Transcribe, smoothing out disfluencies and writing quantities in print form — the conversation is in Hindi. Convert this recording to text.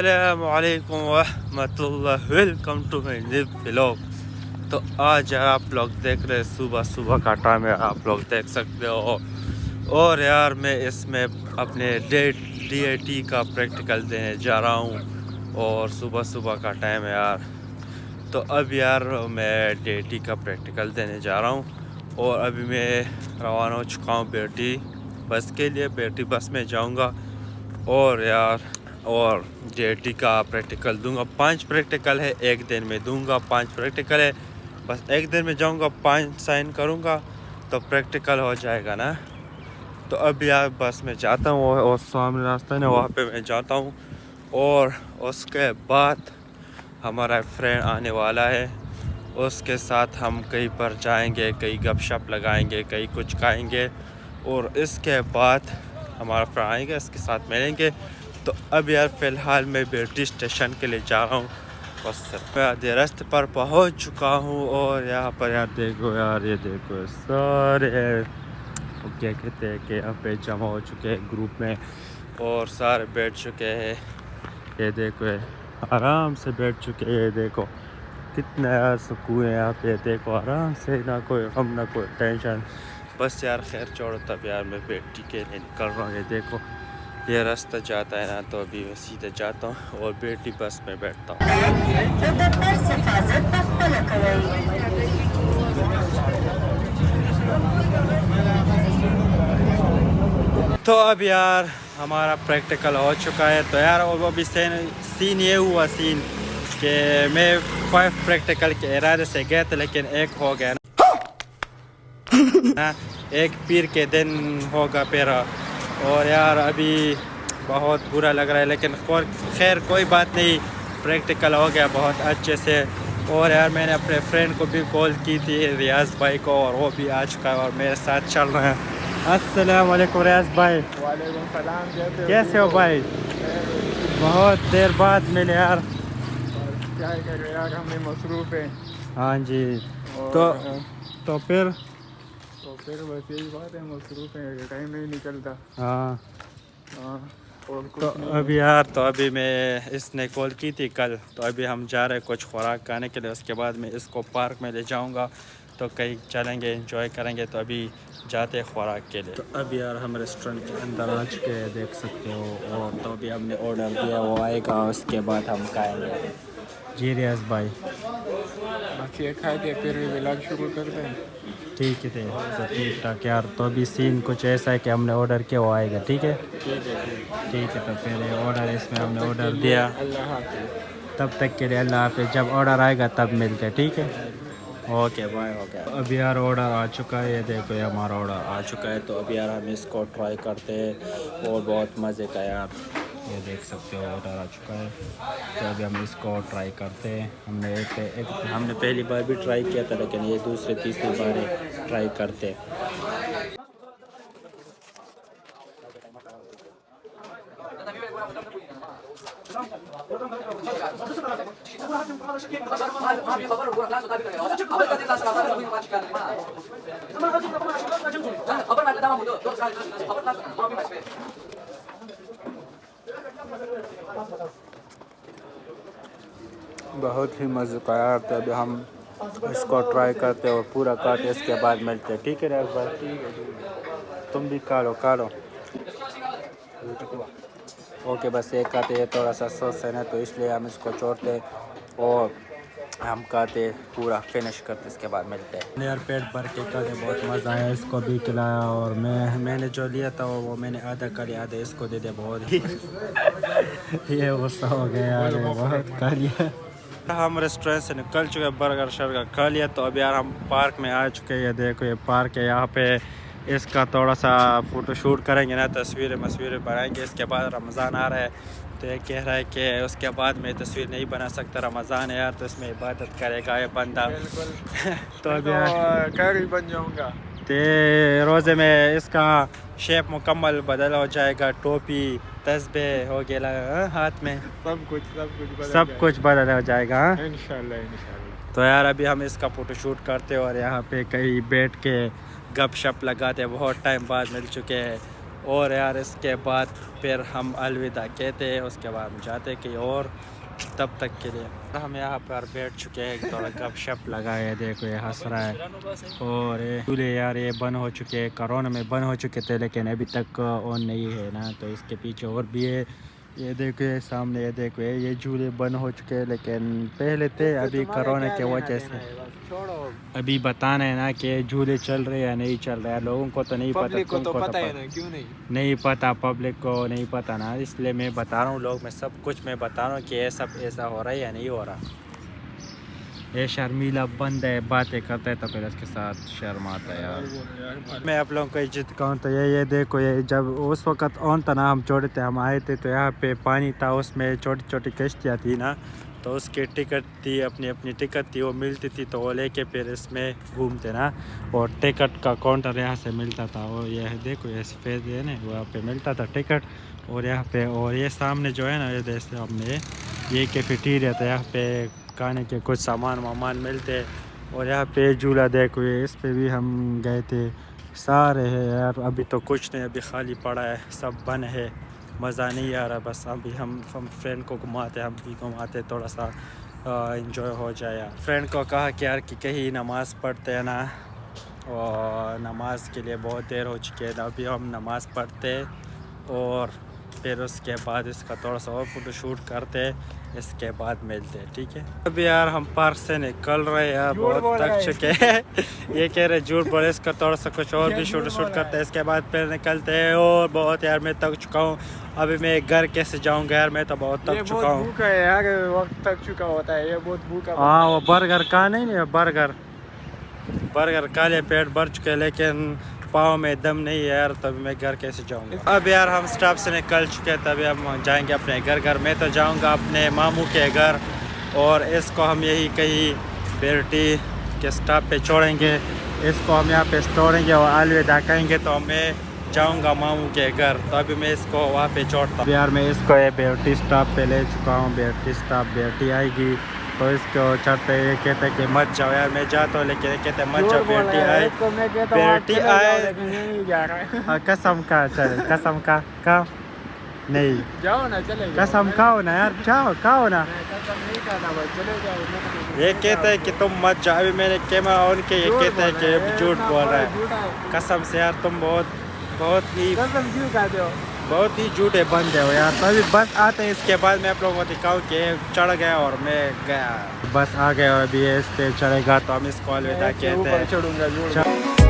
अस्सलामुअलैकुम वरहमतुल्लाह, welcome to my new vlog. तो आज यार आप लोग देख रहे हैं सुबह सुबह का टाइम है, आप लोग देख सकते हो। और यार मैं इसमें अपने DIT का प्रैक्टिकल देने जा रहा हूँ और सुबह सुबह का टाइम है यार। तो अब यार मैं DIT का प्रैक्टिकल देने जा रहा हूँ और अभी मैं रवाना हो चुका हूँ बेटी बस के लिए। बेटी बस में जाऊँगा और यार और DIT का प्रैक्टिकल दूंगा। 5 प्रैक्टिकल है, एक दिन में दूंगा। 5 प्रैक्टिकल है, बस एक दिन में जाऊंगा, 5 साइन करूंगा तो प्रैक्टिकल हो जाएगा ना। तो अब यार बस में जाता हूँ और सामने रास्ता है ना, वहाँ पे मैं जाता हूँ और उसके बाद हमारा फ्रेंड आने वाला है, उसके साथ हम कहीं पर जाएंगे, कहीं गपशप लगाएंगे, कहीं कुछ खाएंगे और इसके बाद हमारा फ्रेंड आएगा, इसके साथ मिलेंगे। तो अब यार फ़िलहाल मैं बेटी स्टेशन के लिए जा रहा हूँ बस मैं आधे रास्ते पर पहुँच चुका हूँ। और यहाँ पर यार देखो यार, ये देखो सारे क्या कहते हैं कि यहाँ पे जमा हो चुके हैं ग्रुप में और सारे बैठ चुके हैं। ये देखो आराम से बैठ चुके हैं, ये देखो कितना यार सुकून है यहाँ पे। देखो आराम से, ना कोई गम ना कोई टेंशन। बस यार खैर छोड़ो, तब यार मैं बेटी के लिए निकल रहा हूँ। ये देखो ये रास्ता जाता है ना, तो अभी मैं सीधे जाता हूँ और बेटी बस में बैठता हूँ। तो अब यार हमारा प्रैक्टिकल हो चुका है। तो यार वो अभी सीन ये हुआ सीन कि मैं 5 प्रैक्टिकल के इरादे से गया था, लेकिन एक हो गया ना एक पीर के दिन होगा पेरा। और यार अभी बहुत बुरा लग रहा है, लेकिन खैर कोई बात नहीं, प्रैक्टिकल हो गया बहुत अच्छे से। और यार मैंने अपने फ्रेंड को भी कॉल की थी, रियाज भाई को, और वो भी आ चुका है और मेरे साथ चल रहे हैं। अस्सलाम वालेकुम रियाज भाई। वालेकुम सलाम। कैसे हो भाई? बहुत देर बाद मिले यार। क्या करें यार, हमें मसरूफ़ है। हाँ जी। तो फिर बस यही बात है, मसरूफ़ है, टाइम नहीं निकलता। हाँ और कुछ तो नहीं। अभी यार तो अभी मैं इसने कॉल की थी कल, तो अभी हम जा रहे हैं कुछ खुराक खाने के लिए। उसके बाद मैं इसको पार्क में ले जाऊंगा, तो कहीं चलेंगे, एंजॉय करेंगे। तो अभी जाते हैं खुराक के लिए। तो अभी यार हम रेस्टोरेंट के अंदर आ चुके हैं, देख सकते हो। और तो अभी हमने ऑर्डर दिया, वो आएगा, उसके बाद हम खाएँगे। जी रियाज भाई। बस ये खा के फिर व्लॉग शुरू करते हैं। ठीक है तो ठीक ठाक यार। तो अभी सीन कुछ ऐसा है कि हमने ऑर्डर किया, वो आएगा। ठीक है ठीक है। तो फिर ऑर्डर इसमें हमने ऑर्डर दिया, अल्लाह हाफ़िज़। तब तक के लिए अल्लाह हाफ़िज़। जब ऑर्डर आएगा तब मिलते, ठीक है। Okay bye. ओके अभी यार ऑर्डर आ चुका है, ये देखो ये हमारा ऑर्डर आ चुका है। तो अभी यार हम इसको ट्राई करते हैं और बहुत मज़े का यार, ये देख सकते हो ऑर्डर आ चुका है। तो अभी हम इसको ट्राई करते हैं। हमने पहली बार भी ट्राई किया था, लेकिन ये दूसरी तीसरी बार ट्राई करते हैं। बहुत ही मज़े का यार। तो अभी हम इसको ट्राई करते और पूरा काटे, इसके बाद मिलते हैं, ठीक है राज भाई? ठीक है, तुम भी खा लो। ओके बस एक खाते हैं, थोड़ा सा सॉस है ना, तो इसलिए हम इसको छोड़ते और हम खाते पूरा फिनिश करते, इसके बाद मिलते हैं। यार पेट भर के खाते, बहुत मज़ा आया। इसको भी खिलाया और मैंने जो लिया था वो मैंने आधा खा लिया, आधा इसको दे दिया। बहुत ही ये गुस्सा हो गया यार, बहुत खा लिया। हम रेस्टोरेंट से निकल चुके, बर्गर शर्गर खा लिया। तो अब यार हम पार्क में आ चुके हैं। ये देखो ये पार्क है, यहाँ पे इसका थोड़ा सा फ़ोटो शूट करेंगे ना, तस्वीरें बनाएंगे। इसके बाद रमज़ान आ रहा है, तो ये कह रहा है कि उसके बाद मैं तस्वीर नहीं बना सकता, रमज़ान है यार, तो इसमें इबादत करेगा ये बंदा। तो अब यार कारी बन जाऊँगा। तो रोज़े में इसका शेप मुकम्मल बदल हो जाएगा, टोपी तस्बीह हो गया हाथ में, सब कुछ बदल हो जाएगा इंशाल्लाह। तो यार अभी हम इसका फ़ोटोशूट करते और यहाँ पे कहीं बैठ के गपशप लगाते, बहुत टाइम बाद मिल चुके हैं और यार इसके बाद फिर हम अलविदा कहते हैं, उसके बाद हम जाते कहीं और। तब तक के लिए हम यहाँ पर बैठ चुके हैं, थोड़ा गपशप लगाए। देखो ये हंस रहा है। और ये झूले यार ये बंद हो चुके हैं, कोरोना में बंद हो चुके थे लेकिन अभी तक ऑन नहीं है ना। तो इसके पीछे और भी है, ये देखो ये सामने, ये देखो ये झूले बंद हो चुके हैं लेकिन पहले थे, अभी कोरोना के वजह से अभी बताना है ना कि झूले चल रहे हैं या नहीं चल रहे हैं। लोगों को तो नहीं पता, को तो पता है ना, क्यों नहीं पता, पब्लिक को नहीं पता ना, इसलिए मैं बता रहा हूँ। लोग मैं सब कुछ मैं बता रहा हूँ कि ये सब ऐसा हो रहा है या नहीं हो रहा। ये शर्मीला बंद है, बातें करता है तो फिर इसके साथ शर्म आता है यार। मैं आप लोगों को इज्जत कहूँ तो ये देखो, ये जब उस वक्त ऑन था ना, हम छोटे थे, हम आए थे तो यहाँ पे पानी था, उसमें छोटी छोटी कश्तियाँ थी ना, तो उसकी टिकट थी, अपनी अपनी टिकट थी, वो मिलती थी तो वो लेके फिर इसमें घूमते ना। और टिकट का काउंटर यहाँ से मिलता था। और यह देखो ये सफ़ेद है ना, वहाँ पे मिलता था टिकट। और यहाँ पे और ये सामने जो है ना, ये जैसे हमने ये कैफेटेरिया था, यहाँ पे खाने के कुछ सामान वामान मिलते। और यहाँ पे झूला देखो, ये इस पे भी हम गए थे। सारे है यार, अभी तो कुछ नहीं, अभी खाली पड़ा है, सब बंद है, मज़ा नहीं आ रहा। बस अभी हम फ्रेंड को घुमाते, हम भी घुमाते, थोड़ा सा इंजॉय हो जाए यार। फ्रेंड को कहा कि यार कि कहीं नमाज़ पढ़ते हैं ना, और नमाज के लिए बहुत देर हो चुकी है, अभी हम नमाज़ पढ़ते और फिर उसके बाद इसका थोड़ा सा और फोटो शूट करते, इसके बाद मिलते हैं, ठीक है। अभी यार हम पार्क से निकल रहे हैं यार, बहुत थक चुके हैं। ये कह रहे झूठ बोले, इसका थोड़ा सा कुछ और भी शूट करते हैं, इसके बाद फिर निकलते हैं। और बहुत यार मैं थक चुका हूँ, अभी मैं घर कैसे जाऊँगा यार, मैं तो बहुत थक चुका हूँ यार, वक्त थक चुका होता है, ये बहुत भूखा। हाँ वो बर्गर का नहीं, बर्गर खा लिया, पेट भर चुके हैं लेकिन पाँव में दम नहीं है यार, तभी मैं घर कैसे जाऊंगा। अब यार हम स्टॉप से निकल चुके हैं, तभी हम जाएंगे अपने घर। मैं तो जाऊंगा अपने मामू के घर, और इसको हम यही कहीं बेरटी के स्टॉप पे छोड़ेंगे। इसको हम यहाँ पे छोड़ेंगे और अलविदा कहेंगे तो मैं जाऊंगा मामू के घर। तो अभी मैं इसको वहाँ पे छोड़ता हूँ यार। मैं इसको ये बेरटी स्टॉप पे ले चुका हूँ, बेरटी स्टॉप, बेरटी आएगी तो इसको चढ़ते, ये कहते कि मत जाओ यार, मैं जाता हूँ लेकिन ये कहते मत जाओ, बेटी आए, बेटी आए। कसम का चले, कसम का नहीं जाओ ना, चले कसम खाओ ना यार, जाओ खाओ ना। नहीं खाना भाई, चले जाओ। ये कहते हैं कि तुम मत जाओ, अभी मैंने कैमरा ऑन किया, ये कहते हैं कि झूठ बोल रहा है। कसम से यार तुम बहुत ही कसम क्यों खाते हो, बहुत ही झूठे बंदे हो यार। तो अभी बस आते हैं, इसके बाद मैं आप लोगों को दिखाऊँ कि चढ़ गया और मैं गया, बस आ गया और अभी इस पे चढ़ेगा तो हम इसको अलविदा कहते हैं। चढ़ूंगा।